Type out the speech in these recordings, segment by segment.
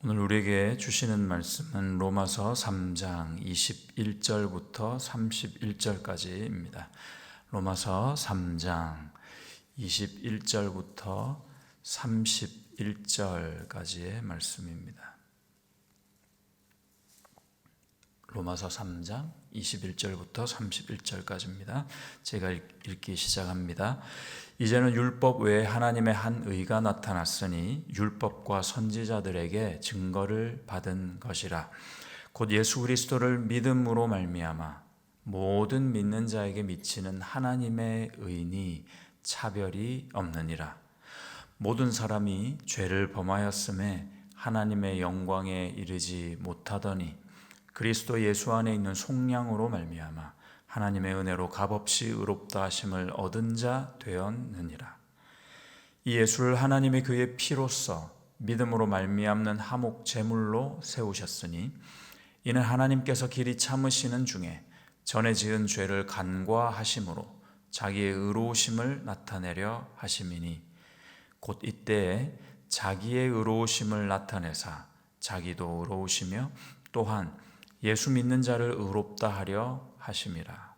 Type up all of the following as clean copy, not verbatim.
오늘 우리에게 주시는 말씀은 로마서 3장 21절부터 31절까지입니다. 로마서 3장 21절부터 31절까지의 말씀입니다. 로마서 3장 21절부터 31절까지입니다. 제가 읽기 시작합니다. 이제는 율법 외에 하나님의 한 의가 나타났으니 율법과 선지자들에게 증거를 받은 것이라. 곧 예수 그리스도를 믿음으로 말미암아 모든 믿는 자에게 미치는 하나님의 의니 차별이 없느니라. 모든 사람이 죄를 범하였음에 하나님의 영광에 이르지 못하더니 그리스도 예수 안에 있는 속량으로 말미암아 하나님의 은혜로 값없이 의롭다 하심을 얻은 자 되었느니라. 이 예수를 하나님이 그의 피로써 믿음으로 말미암는 화목 제물로 세우셨으니 이는 하나님께서 길이 참으시는 중에 전에 지은 죄를 간과하심으로 자기의 의로우심을 나타내려 하심이니 곧 이때에 자기의 의로우심을 나타내사 자기도 의로우시며 또한 예수 믿는 자를 의롭다 하려 하심이라.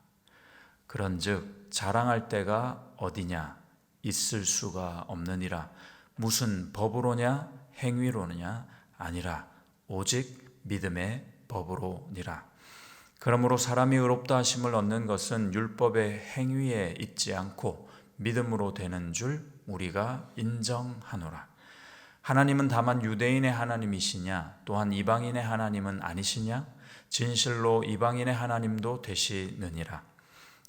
그런즉 자랑할 때가 어디냐? 있을 수가 없느니라. 무슨 법으로냐? 행위로느냐? 아니라 오직 믿음의 법으로니라. 그러므로 사람이 의롭다 하심을 얻는 것은 율법의 행위에 있지 않고 믿음으로 되는 줄 우리가 인정하노라. 하나님은 다만 유대인의 하나님이시냐? 또한 이방인의 하나님은 아니시냐? 진실로 이방인의 하나님도 되시느니라.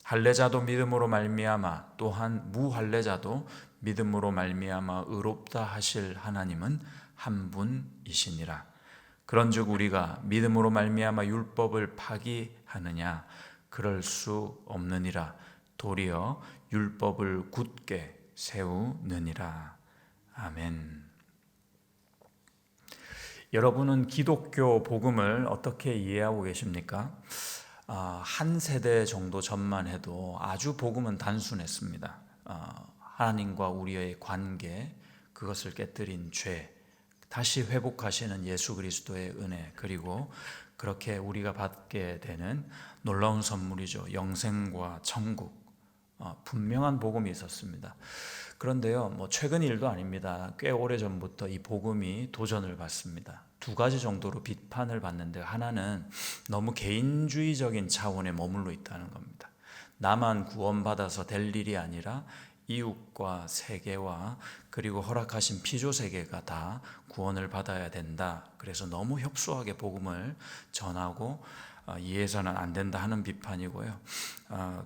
할례자도 믿음으로 말미암아 또한 무할례자도 믿음으로 말미암아 의롭다 하실 하나님은 한 분이시니라. 그런즉 우리가 믿음으로 말미암아 율법을 파기하느냐? 그럴 수 없느니라. 도리어 율법을 굳게 세우느니라. 아멘. 여러분은 기독교 복음을 어떻게 이해하고 계십니까? 한 세대 정도 전만 해도 아주 복음은 단순했습니다. 하나님과 우리의 관계, 그것을 깨뜨린 죄, 다시 회복하시는 예수 그리스도의 은혜, 그리고 그렇게 우리가 받게 되는 놀라운 선물이죠. 영생과 천국, 분명한 복음이 있었습니다. 그런데요, 최근 일도 아닙니다. 꽤 오래전부터 이 복음이 도전을 받습니다. 두 가지 정도로 비판을 받는데, 하나는 너무 개인주의적인 차원에 머물러 있다는 겁니다. 나만 구원받아서 될 일이 아니라 이웃과 세계와 그리고 허락하신 피조세계가 다 구원을 받아야 된다. 그래서 너무 협소하게 복음을 전하고 이해해서는 안 된다 하는 비판이고요.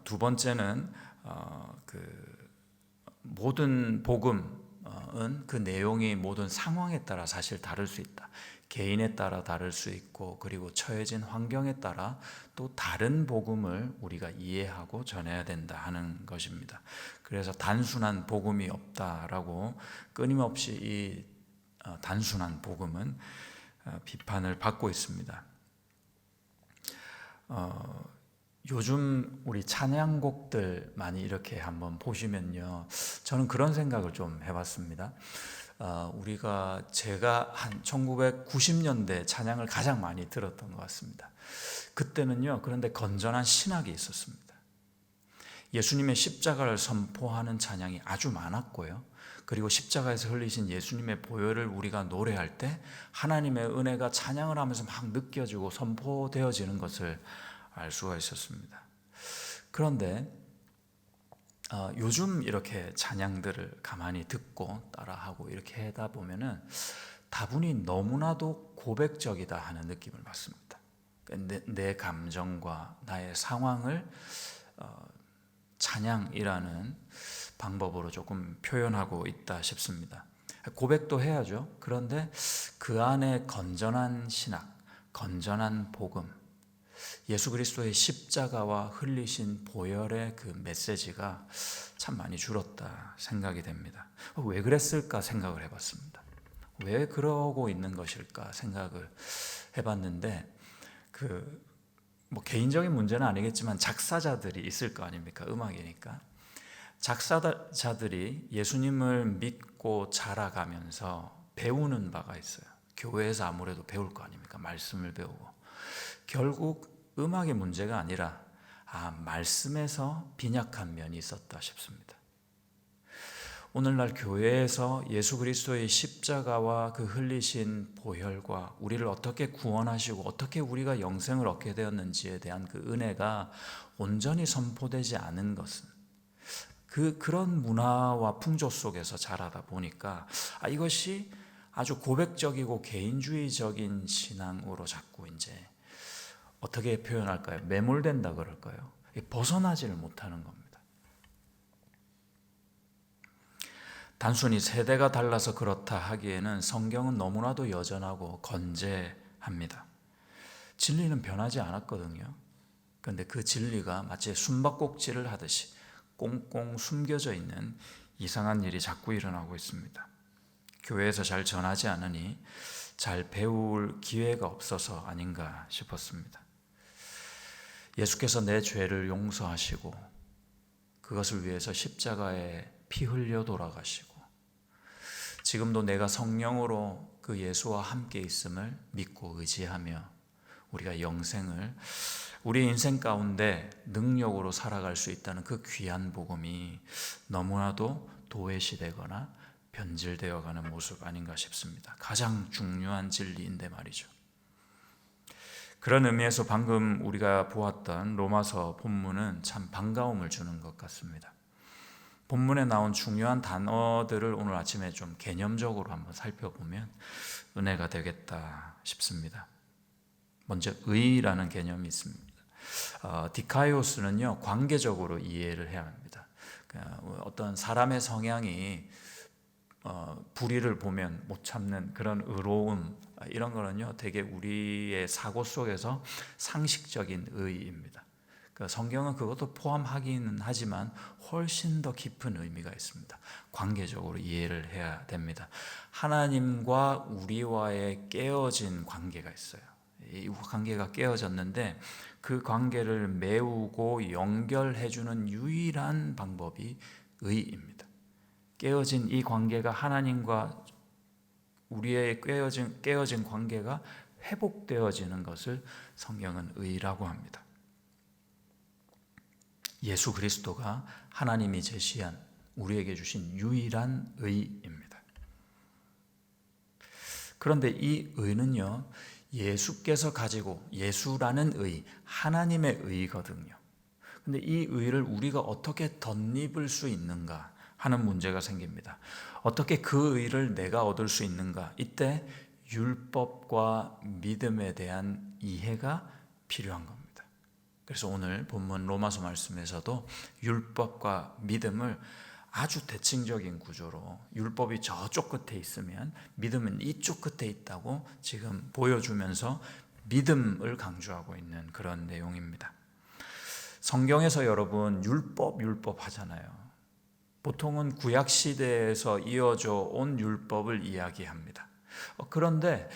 두 번째는 모든 복음은 그 내용이 모든 상황에 따라 사실 다를 수 있다. 개인에 따라 다를 수 있고, 그리고 처해진 환경에 따라 또 다른 복음을 우리가 이해하고 전해야 된다 하는 것입니다. 그래서 단순한 복음이 없다라고 끊임없이 이 단순한 복음은 비판을 받고 있습니다. 요즘 우리 찬양곡들 많이 이렇게 한번 보시면요, 저는 그런 생각을 좀 해봤습니다. 제가 한 1990년대 찬양을 가장 많이 들었던 것 같습니다. 그때는요, 그런데 건전한 신학이 있었습니다. 예수님의 십자가를 선포하는 찬양이 아주 많았고요. 그리고 십자가에서 흘리신 예수님의 보혈을 우리가 노래할 때 하나님의 은혜가 찬양을 하면서 막 느껴지고 선포되어지는 것을 알 수가 있었습니다. 그런데 요즘 이렇게 찬양들을 가만히 듣고 따라하고 이렇게 하다 보면은 다분히 너무나도 고백적이다 하는 느낌을 받습니다. 내 감정과 나의 상황을 찬양이라는 방법으로 조금 표현하고 있다 싶습니다. 고백도 해야죠. 그런데 그 안에 건전한 신학, 건전한 복음, 예수 그리스도의 십자가와 흘리신 보혈의 그 메시지가 참 많이 줄었다 생각이 됩니다. 왜 그랬을까 생각을 해봤습니다. 왜 그러고 있는 것일까 생각을 해봤는데, 개인적인 문제는 아니겠지만 작사자들이 있을 거 아닙니까? 음악이니까. 작사자들이 예수님을 믿고 자라가면서 배우는 바가 있어요. 교회에서 아무래도 배울 거 아닙니까? 말씀을 배우고. 결국 음악의 문제가 아니라 말씀에서 빈약한 면이 있었다 싶습니다. 오늘날 교회에서 예수 그리스도의 십자가와 그 흘리신 보혈과 우리를 어떻게 구원하시고 어떻게 우리가 영생을 얻게 되었는지에 대한 그 은혜가 온전히 선포되지 않은 것은 그런 문화와 풍조 속에서 자라다 보니까 이것이 아주 고백적이고 개인주의적인 신앙으로 자꾸 이제 어떻게 표현할까요? 매몰된다 그럴까요? 벗어나지를 못하는 겁니다. 단순히 세대가 달라서 그렇다 하기에는 성경은 너무나도 여전하고 건재합니다. 진리는 변하지 않았거든요. 그런데 그 진리가 마치 숨바꼭질을 하듯이 꽁꽁 숨겨져 있는 이상한 일이 자꾸 일어나고 있습니다. 교회에서 잘 전하지 않으니 잘 배울 기회가 없어서 아닌가 싶었습니다. 예수께서 내 죄를 용서하시고 그것을 위해서 십자가에 피 흘려 돌아가시고 지금도 내가 성령으로 그 예수와 함께 있음을 믿고 의지하며 우리가 영생을 우리 인생 가운데 능력으로 살아갈 수 있다는 그 귀한 복음이 너무나도 도외시되거나 변질되어가는 모습 아닌가 싶습니다. 가장 중요한 진리인데 말이죠. 그런 의미에서 방금 우리가 보았던 로마서 본문은 참 반가움을 주는 것 같습니다. 본문에 나온 중요한 단어들을 오늘 아침에 좀 개념적으로 한번 살펴보면 은혜가 되겠다 싶습니다. 먼저 의라는 개념이 있습니다. 디카이오스는요, 관계적으로 이해를 해야 합니다. 어떤 사람의 성향이 불의를 보면 못 참는 그런 의로움, 이런 거는요 되게 우리의 사고 속에서 상식적인 의입니다. 성경은 그것도 포함하기는 하지만 훨씬 더 깊은 의미가 있습니다. 관계적으로 이해를 해야 됩니다. 하나님과 우리와의 깨어진 관계가 있어요. 이 관계가 깨어졌는데 그 관계를 메우고 연결해주는 유일한 방법이 의입니다. 깨어진 이 관계가 하나님과 우리의 깨어진 관계가 회복되어지는 것을 성경은 의라고 합니다. 예수 그리스도가 하나님이 제시한 우리에게 주신 유일한 의입니다. 그런데 이 의는요, 예수께서 가지고 예수라는 의, 하나님의 의거든요. 근데 이 의를 우리가 어떻게 덧입을 수 있는가 하는 문제가 생깁니다. 어떻게 그 의를 내가 얻을 수 있는가? 이때 율법과 믿음에 대한 이해가 필요한 겁니다. 그래서 오늘 본문 로마서 말씀에서도 율법과 믿음을 아주 대칭적인 구조로 율법이 저쪽 끝에 있으면 믿음은 이쪽 끝에 있다고 지금 보여주면서 믿음을 강조하고 있는 그런 내용입니다. 성경에서 여러분 율법 하잖아요. 보통은 구약시대에서 이어져 온 율법을 이야기합니다. 그런데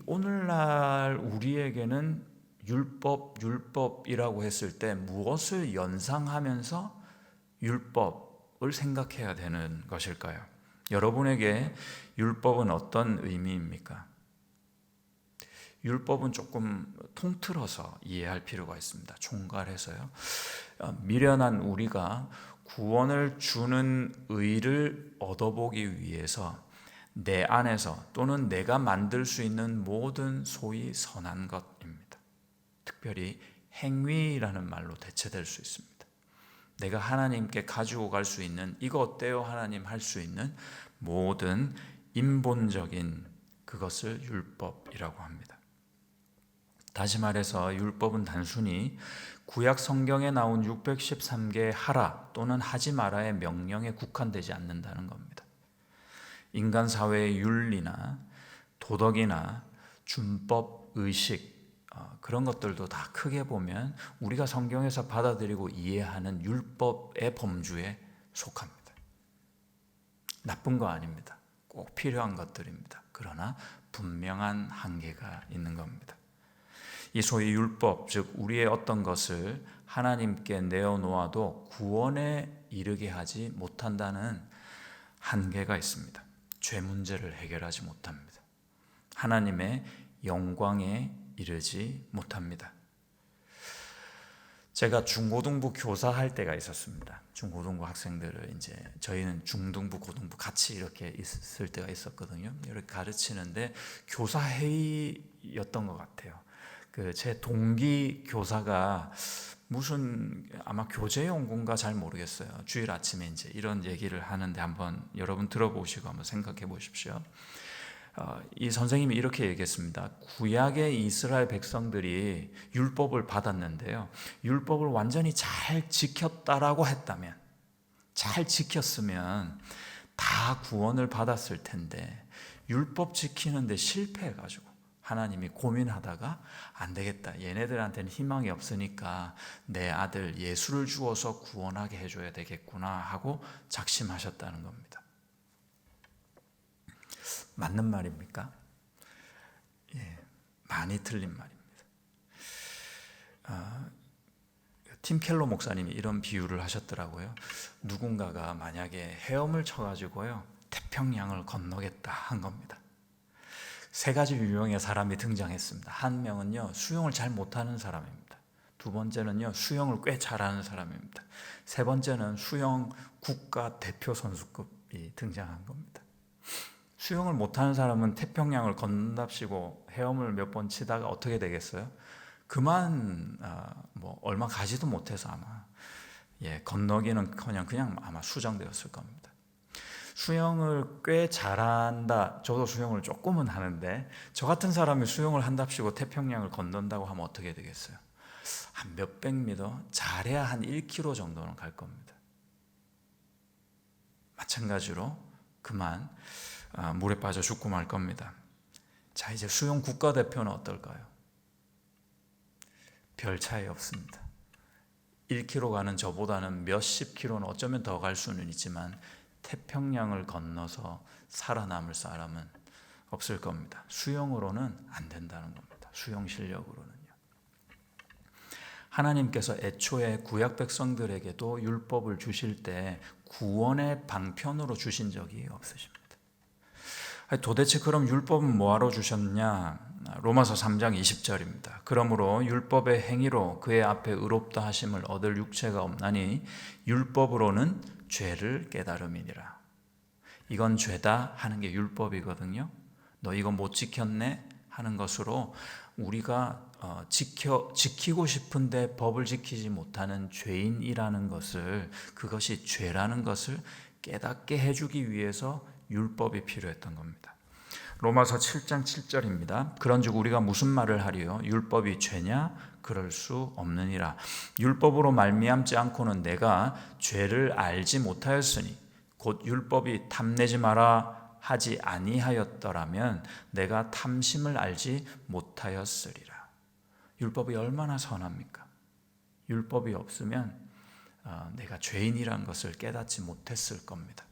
오늘날 우리에게는 율법이라고 했을 때 무엇을 연상하면서 율법을 생각해야 되는 것일까요? 여러분에게 율법은 어떤 의미입니까? 율법은 조금 통틀어서 이해할 필요가 있습니다. 총괄해서요. 미련한 우리가 구원을 주는 의를 얻어보기 위해서 내 안에서 또는 내가 만들 수 있는 모든 소위 선한 것입니다. 특별히 행위라는 말로 대체될 수 있습니다. 내가 하나님께 가지고 갈 수 있는 이거 어때요? 하나님 할 수 있는 모든 인본적인 그것을 율법이라고 합니다. 다시 말해서 율법은 단순히 구약 성경에 나온 613개의 하라 또는 하지 마라의 명령에 국한되지 않는다는 겁니다. 인간 사회의 윤리나 도덕이나 준법, 의식 그런 것들도 다 크게 보면 우리가 성경에서 받아들이고 이해하는 율법의 범주에 속합니다. 나쁜 거 아닙니다. 꼭 필요한 것들입니다. 그러나 분명한 한계가 있는 겁니다. 이 소위 율법, 즉 우리의 어떤 것을 하나님께 내어놓아도 구원에 이르게 하지 못한다는 한계가 있습니다. 죄 문제를 해결하지 못합니다. 하나님의 영광에 이르지 못합니다. 제가 중고등부 교사할 때가 있었습니다. 중고등부 학생들을 저희는 중등부, 고등부 같이 이렇게 있을 때가 있었거든요. 이렇게 가르치는데 교사 회의였던 것 같아요. 제 동기 교사가 무슨 아마 교재연구인가 잘 모르겠어요. 주일 아침에 이런 얘기를 하는데 한번 여러분 들어보시고 한번 생각해 보십시오. 이 선생님이 이렇게 얘기했습니다. 구약의 이스라엘 백성들이 율법을 받았는데요, 율법을 완전히 잘 지켰다라고 했다면, 잘 지켰으면 다 구원을 받았을 텐데 율법 지키는데 실패해가지고 하나님이 고민하다가 안 되겠다, 얘네들한테는 희망이 없으니까 내 아들 예수를 주어서 구원하게 해줘야 되겠구나 하고 작심하셨다는 겁니다. 맞는 말입니까? 예, 많이 틀린 말입니다. 팀 켈러 목사님이 이런 비유를 하셨더라고요. 누군가가 만약에 헤엄을 쳐가지고요, 태평양을 건너겠다 한 겁니다. 세 가지 유형의 사람이 등장했습니다. 한 명은요, 수영을 잘 못하는 사람입니다. 두 번째는요, 수영을 꽤 잘하는 사람입니다. 세 번째는 수영 국가 대표 선수급이 등장한 겁니다. 수영을 못하는 사람은 태평양을 건넌답시고 헤엄을 몇 번 치다가 어떻게 되겠어요? 그만 얼마 가지도 못해서 아마 건너기는커녕 그냥 아마 수정되었을 겁니다. 수영을 꽤 잘한다. 저도 수영을 조금은 하는데 저 같은 사람이 수영을 한답시고 태평양을 건넌다고 하면 어떻게 되겠어요? 한 몇백 미터, 잘해야 한 1km 정도는 갈 겁니다. 마찬가지로 그만 물에 빠져 죽고 말 겁니다. 자, 이제 수영 국가대표는 어떨까요? 별 차이 없습니다. 1km 가는 저보다는 몇십 킬로는 어쩌면 더 갈 수는 있지만 태평양을 건너서 살아남을 사람은 없을 겁니다. 수영으로는 안 된다는 겁니다. 수영 실력으로는요. 하나님께서 애초에 구약 백성들에게도 율법을 주실 때 구원의 방편으로 주신 적이 없으십니다. 도대체 그럼 율법은 뭐하러 주셨냐? 로마서 3장 20절입니다. 그러므로 율법의 행위로 그의 앞에 의롭다 하심을 얻을 육체가 없나니 율법으로는 죄를 깨달음이니라. 이건 죄다 하는 게 율법이거든요. 너 이거 못 지켰네 하는 것으로 우리가 지키고 싶은데 법을 지키지 못하는 죄인이라는 것을, 그것이 죄라는 것을 깨닫게 해주기 위해서 율법이 필요했던 겁니다. 로마서 7장 7절입니다. 그런즉 우리가 무슨 말을 하리요? 율법이 죄냐? 그럴 수 없느니라. 율법으로 말미암지 않고는 내가 죄를 알지 못하였으니 곧 율법이 탐내지 마라 하지 아니하였더라면 내가 탐심을 알지 못하였으리라. 율법이 얼마나 선합니까? 율법이 없으면 내가 죄인이라는 것을 깨닫지 못했을 겁니다.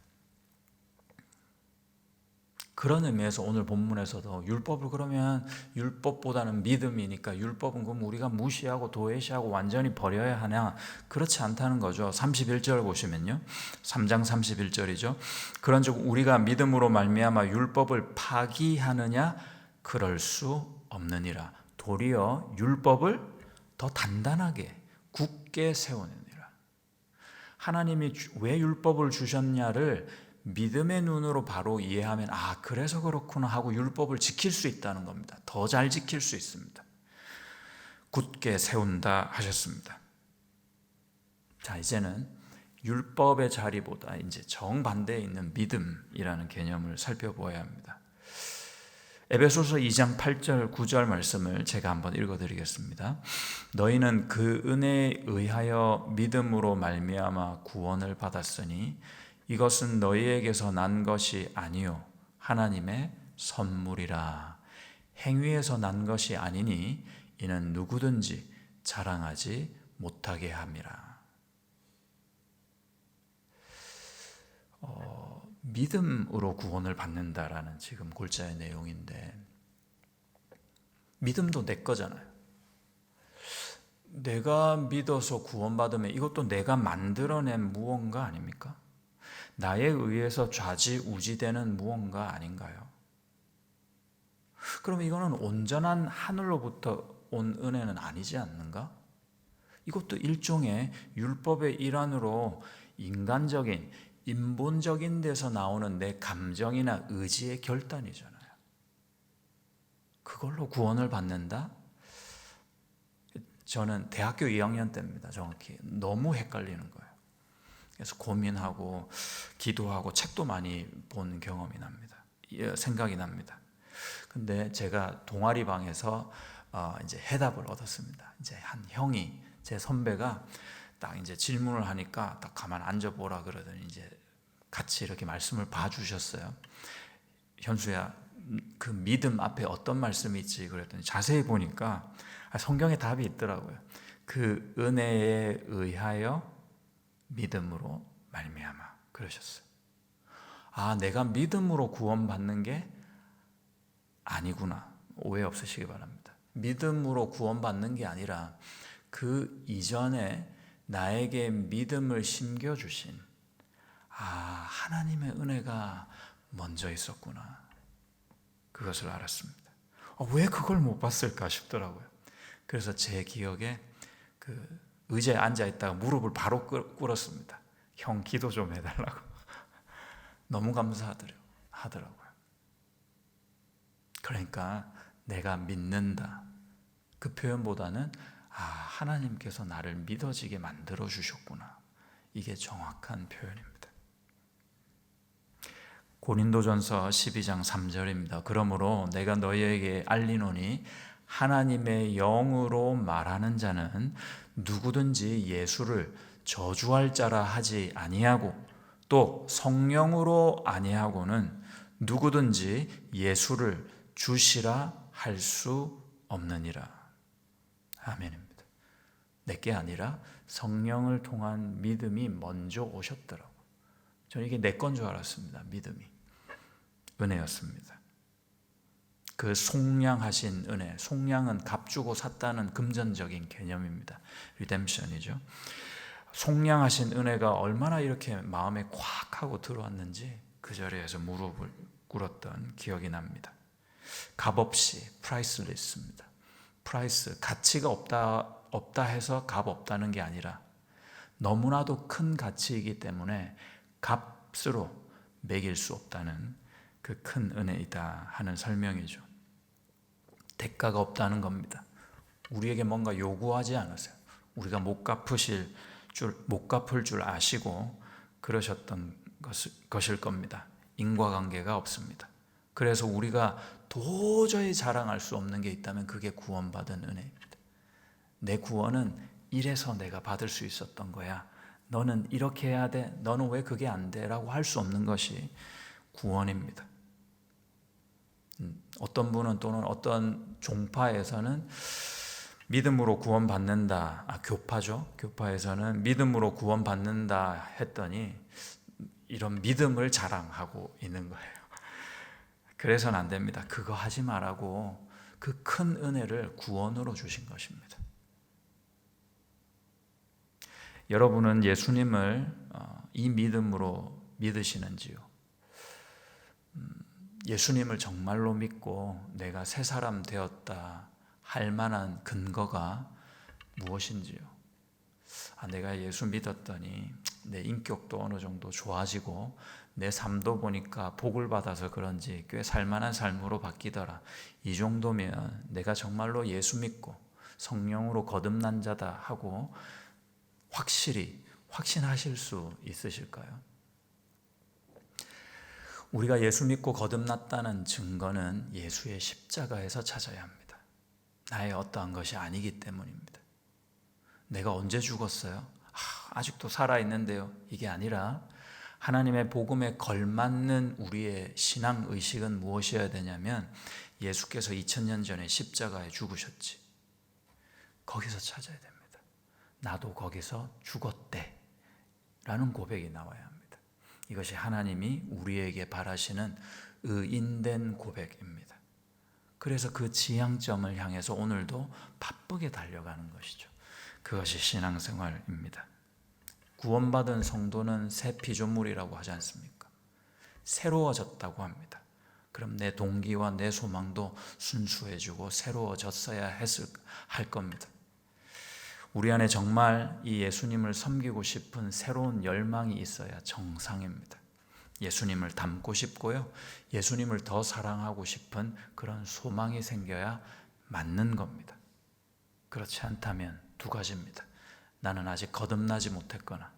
그런 의미에서 오늘 본문에서도 율법을 그러면 율법보다는 믿음이니까 율법은 그럼 우리가 무시하고 도외시하고 완전히 버려야 하냐? 그렇지 않다는 거죠. 31절 보시면요. 3장 31절이죠. 그런즉 우리가 믿음으로 말미암아 율법을 파기하느냐? 그럴 수 없느니라. 도리어 율법을 더 단단하게 굳게 세우느니라. 하나님이 왜 율법을 주셨냐를 믿음의 눈으로 바로 이해하면 그래서 그렇구나 하고 율법을 지킬 수 있다는 겁니다. 더 잘 지킬 수 있습니다. 굳게 세운다 하셨습니다. 자, 이제는 율법의 자리보다 이제 정반대에 있는 믿음이라는 개념을 살펴보아야 합니다. 에베소서 2장 8절 9절 말씀을 제가 한번 읽어드리겠습니다. 너희는 그 은혜에 의하여 믿음으로 말미암아 구원을 받았으니 이것은 너희에게서 난 것이 아니요 하나님의 선물이라. 행위에서 난 것이 아니니 이는 누구든지 자랑하지 못하게 함이라. 믿음으로 구원을 받는다라는 지금 골자의 내용인데, 믿음도 내 거잖아요. 내가 믿어서 구원받으면 이것도 내가 만들어낸 무언가 아닙니까? 나에 의해서 좌지우지되는 무언가 아닌가요? 그럼 이거는 온전한 하늘로부터 온 은혜는 아니지 않는가? 이것도 일종의 율법의 일환으로 인간적인, 인본적인 데서 나오는 내 감정이나 의지의 결단이잖아요. 그걸로 구원을 받는다? 저는 대학교 2학년 때입니다. 정확히. 너무 헷갈리는 거예요. 그래서 고민하고 기도하고 책도 많이 본 경험이 납니다. 생각이 납니다. 근데 제가 동아리 방에서 이제 해답을 얻었습니다. 이제 한 형이, 제 선배가 딱 이제 질문을 하니까 딱 가만 앉아보라 그러더니 이제 같이 이렇게 말씀을 봐주셨어요. 현수야, 그 믿음 앞에 어떤 말씀이 있지? 그랬더니 자세히 보니까 성경에 답이 있더라고요. 그 은혜에 의하여 믿음으로 말미암아, 그러셨어요. 내가 믿음으로 구원받는 게 아니구나. 오해 없으시기 바랍니다. 믿음으로 구원받는 게 아니라 그 이전에 나에게 믿음을 심겨주신 하나님의 은혜가 먼저 있었구나. 그것을 알았습니다. 왜 그걸 못 봤을까 싶더라고요. 그래서 제 기억에 그 의자에 앉아있다가 무릎을 바로 꿇었습니다. 형 기도 좀 해달라고. 너무 감사하더라고요. 그러니까 내가 믿는다, 그 표현보다는 하나님께서 나를 믿어지게 만들어 주셨구나. 이게 정확한 표현입니다. 고린도전서 12장 3절입니다. 그러므로 내가 너희에게 알리노니 하나님의 영으로 말하는 자는 누구든지 예수를 저주할 자라 하지 아니하고 또 성령으로 아니하고는 누구든지 예수를 주시라 할 수 없느니라. 아멘입니다. 내게 아니라 성령을 통한 믿음이 먼저 오셨더라고. 저는 이게 내 건 줄 알았습니다. 믿음이 은혜였습니다. 그 속량하신 은혜, 속량은 값 주고 샀다는 금전적인 개념입니다. 리뎀션이죠. 속량하신 은혜가 얼마나 이렇게 마음에 콱 하고 들어왔는지 그 자리에서 무릎을 꿇었던 기억이 납니다. 값없이, 프라이슬리스입니다. 프라이스, 가치가 없다 해서 값 없다는 게 아니라 너무나도 큰 가치이기 때문에 값으로 매길 수 없다는 그 큰 은혜이다 하는 설명이죠. 대가가 없다는 겁니다. 우리에게 뭔가 요구하지 않으세요. 우리가 못 갚을 줄 아시고 그러셨던 것일 겁니다. 인과관계가 없습니다. 그래서 우리가 도저히 자랑할 수 없는 게 있다면 그게 구원받은 은혜입니다. 내 구원은 이래서 내가 받을 수 있었던 거야. 너는 이렇게 해야 돼. 너는 왜 그게 안 돼? 라고 할 수 없는 것이 구원입니다. 어떤 분은 또는 어떤 종파에서는 믿음으로 구원받는다. 교파죠. 교파에서는 믿음으로 구원받는다 했더니 이런 믿음을 자랑하고 있는 거예요. 그래서는 안 됩니다. 그거 하지 말라고 그 큰 은혜를 구원으로 주신 것입니다. 여러분은 예수님을 이 믿음으로 믿으시는지요? 예수님을 정말로 믿고 내가 새 사람 되었다 할 만한 근거가 무엇인지요? 내가 예수 믿었더니 내 인격도 어느 정도 좋아지고 내 삶도 보니까 복을 받아서 그런지 꽤 살만한 삶으로 바뀌더라. 이 정도면 내가 정말로 예수 믿고 성령으로 거듭난 자다 하고 확실히 확신하실 수 있으실까요? 우리가 예수 믿고 거듭났다는 증거는 예수의 십자가에서 찾아야 합니다. 나의 어떠한 것이 아니기 때문입니다. 내가 언제 죽었어요? 아직도 살아있는데요. 이게 아니라 하나님의 복음에 걸맞는 우리의 신앙 의식은 무엇이어야 되냐면 예수께서 2000년 전에 십자가에 죽으셨지. 거기서 찾아야 됩니다. 나도 거기서 죽었대 라는 고백이 나와야 합니다. 이것이 하나님이 우리에게 바라시는 의인된 고백입니다. 그래서 그 지향점을 향해서 오늘도 바쁘게 달려가는 것이죠. 그것이 신앙생활입니다. 구원받은 성도는 새 피조물이라고 하지 않습니까? 새로워졌다고 합니다. 그럼 내 동기와 내 소망도 순수해지고 새로워졌어야 할 겁니다. 우리 안에 정말 이 예수님을 섬기고 싶은 새로운 열망이 있어야 정상입니다. 예수님을 닮고 싶고요, 예수님을 더 사랑하고 싶은 그런 소망이 생겨야 맞는 겁니다. 그렇지 않다면 두 가지입니다. 나는 아직 거듭나지 못했거나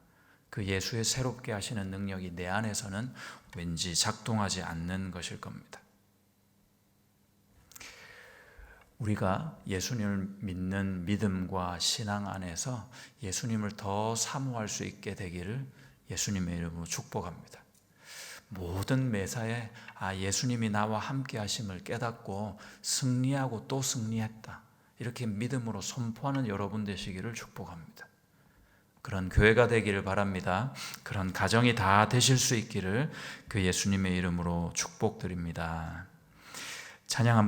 그 예수의 새롭게 하시는 능력이 내 안에서는 왠지 작동하지 않는 것일 겁니다. 우리가 예수님을 믿는 믿음과 신앙 안에서 예수님을 더 사모할 수 있게 되기를 예수님의 이름으로 축복합니다. 모든 매사에 예수님이 나와 함께 하심을 깨닫고 승리하고 또 승리했다, 이렇게 믿음으로 선포하는 여러분 되시기를 축복합니다. 그런 교회가 되기를 바랍니다. 그런 가정이 다 되실 수 있기를 그 예수님의 이름으로 축복드립니다. 찬양 한번